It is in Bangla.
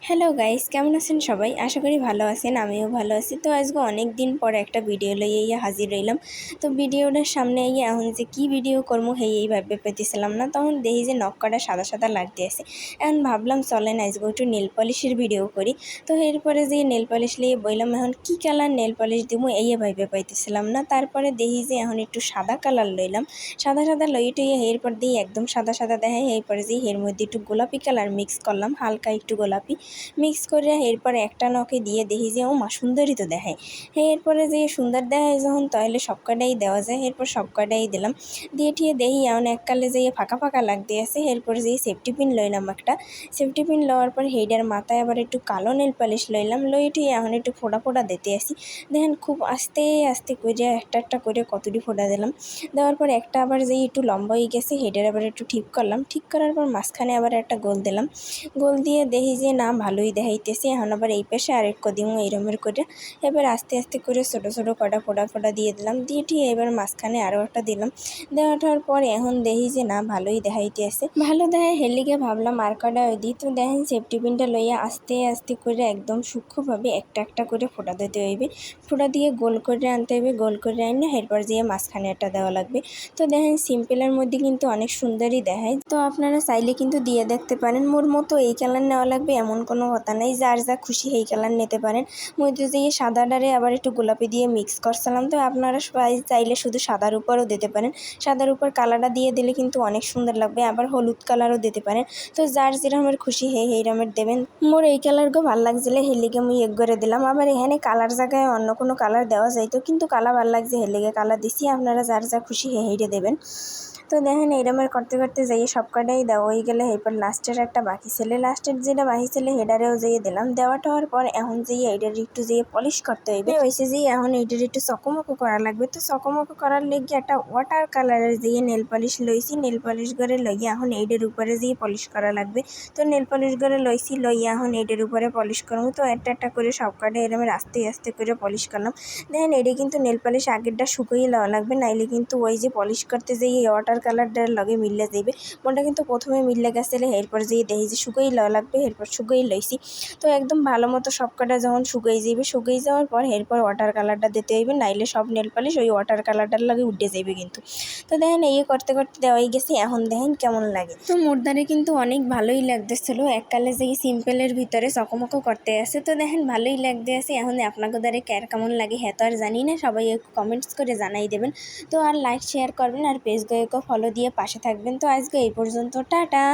হ্যালো গাইস, কেমন আছেন সবাই? আশা করি ভালো আছেন, আমিও ভালো আছি। তো আজকে অনেক দিন পর একটা ভিডিও লইয়া হাজির রইলাম। তো ভিডিওটার সামনে এখন যে কি ভিডিও করবো এই ভাবতে পেতেছিলাম না। তখন দেখি যে নখ কাটা সাদা সাদা লাগতে আছে। এখন ভাবলাম চলেন আজকে একটু নেল পলিশের ভিডিও করি। তো এরপরে যে নেল পলিশ লিয়ে বললাম এখন কি কালার নেল পলিশ দিব ভাবতে পাইতেছিলাম না। তারপরে দেখি যে এখন একটু সাদা কালার লইলাম। সাদা সাদা লইয়ে এরপর দিয়ে একদম সাদা সাদা দেখায়। এরপরে যে এর মধ্যে একটু গোলাপি কালার মিক্স করলাম, হালকা একটু গোলাপি মিক্স করে এরপরে একটা নখে দিয়ে দেখি যে ও মা সুন্দরই তো দেখায়। এরপরে যে সুন্দর দেখায় যখন তাহলে সব কটাই দেওয়া যায়। এরপর সব কটাই দিলাম, দিয়ে ঠিয়ে দেখি এমন এককালে যে ফাঁকা ফাঁকা লাগতে আছে। এরপরে যে সেফটি পিন লইলাম একটা। সেফটি পিন লওয়ার পর হেডার মাথায় আবার একটু কালো নেল পালিশ লইলাম, লই ঠিয়ে এখন একটু ফোড়া ফোড়া দিতে আসি। দেখেন খুব আস্তে আস্তে করে একটা একটা করে কতটি ফোড়া দিলাম। দেওয়ার পর একটা আবার যেই একটু লম্বা হয়ে গেছে হেডার আবার একটু ঠিক করলাম। ঠিক করার পর মাঝখানে আবার একটা গোল দিলাম। গোল দিয়ে দেখি যে না ভালোই দেখাইতেছে। এখন আবার এই পাশে আরেক কদিমও এরমের করে এবার আস্তে আস্তে করে ছোটো ছোটো কটা ফোড়া ফোড়া দিয়ে দিলাম। দিয়ে ঠিক এবার মাঝখানে আরও একটা দিলাম। দেওয়াটার পর এখন দেখি যে না ভালোই দেখাইতেছে, ভালো দেখায় হেলিকে ভাবলাম আর কটা দিই। তো দেখেন সেফটি পিনটা লইয়া আস্তে আস্তে করে একদম সূক্ষ্মভাবে একটা একটা করে ফোড়া দিতে হইবে। ফোড়া দিয়ে গোল করে আনতে হবে, গোল করে আনে এরপর দিয়ে মাঝখানে একটা দেওয়া লাগবে। তো দেখেন সিম্পলের মধ্যে কিন্তু অনেক সুন্দরই দেখায়। তো আপনারা চাইলে কিন্তু দিয়ে দেখতে পারেন। মোর মতো এই কালার নেওয়া লাগবে এমন কোনো কথা নাই, যার যা খুশি এই কালার নিতে পারেন। মধ্যে দিয়ে সাদাটারে আবার একটু গোলাপি দিয়ে মিক্স করছিলাম। তো আপনারা সবাই চাইলে শুধু সাদার উপরও দিতে পারেন। সাদার উপর কালারটা দিয়ে দিলে কিন্তু অনেক সুন্দর লাগবে। আবার হলুদ কালারও দিতে পারেন। তো যার যেরকমের খুশি এই রকমের দেবেন। মোর এই কালারগুলো ভালো লাগছিলে হেলিকে মুই এক করে দিলাম। আবার এখানে কালার জায়গায় অন্য কোনো কালার দেওয়া যাইতো, কিন্তু কালার ভালো লাগছে হেলিকে কালার দিছি। আপনারা যার যা খুশি হেইটা দেবেন। তো দেখেন এইরকমের করতে করতে যাইয়ে সব কটাই দেওয়া হয়ে গেলে এরপর লাস্টের একটা বাকি ছেলে, লাস্টের যেটা বাকি ছেলে হেডারেও যেয়ে দিলাম। দেওয়াটা হওয়ার পর এখন যেয়ে এইটার একটু যেয়ে পলিশ করতে হইবে। হয়েছে যে এখন এইটার একটু চকমকো করা লাগবে। তো চকমকো করার লেগে একটা ওয়াটার কালারের যেয়ে নেল পলিশ লইছি, নেল পলিশ করে লইয়া এখন এইটার উপরে যেয়ে পলিশ করা লাগবে। তো নেল পলিশ করে লইছি, লইয়া এখন এইটার উপরে পলিশ করবো। তো একটা একটা করে সব কটা এরকমের আস্তে আস্তে করে পলিশ করলাম। দেখেন এটা কিন্তু নেল পলিশ আগেরটা শুকিয়ে লওয়া লাগবে, নাইলে কিন্তু ওই যে পলিশ করতে যেয়ে ওয়াটার কালারটার লগে মিললে যাইবে। মোটা কিন্তু প্রথমে মিললে গেছিলে এরপর যেয়ে দেখি যে শুকিয়ে লওয়া লাগবে, এরপর শুকিয়ে লইছি। তো একদম ভালো মতো সব কটা যখন শুকিয়ে যাইবে, শুকিয়ে যাওয়ার পর এরপর ওয়াটার কালারটা দিতে হইবে, নাইলে সব নেল পলিশ ওই ওয়াটার কালারটার লগে উঠে যাইবে কিন্তু। তো দেখেন এই করতে করতে দেওয়াই গেছে। এখন দেখেন কেমন লাগে। তো মোরদারে কিন্তু অনেক ভালোই লাগতেছিল। এককালে যে সিম্পলের ভিতরে চকমকো করতে আছে। তো দেখেন ভালোই লাগতে আছে। এখন আপনাকে দ্বারে কেমন লাগে হ্যাঁ তো আর জানি না, সবাই একটু কমেন্টস করে জানাই দেবেন। তো আর লাইক শেয়ার করবেন আর পেজগুলোকে ফলো দিয়ে পাশে থাকবেন। তো আজকে এই পর্যন্ত, টাটা।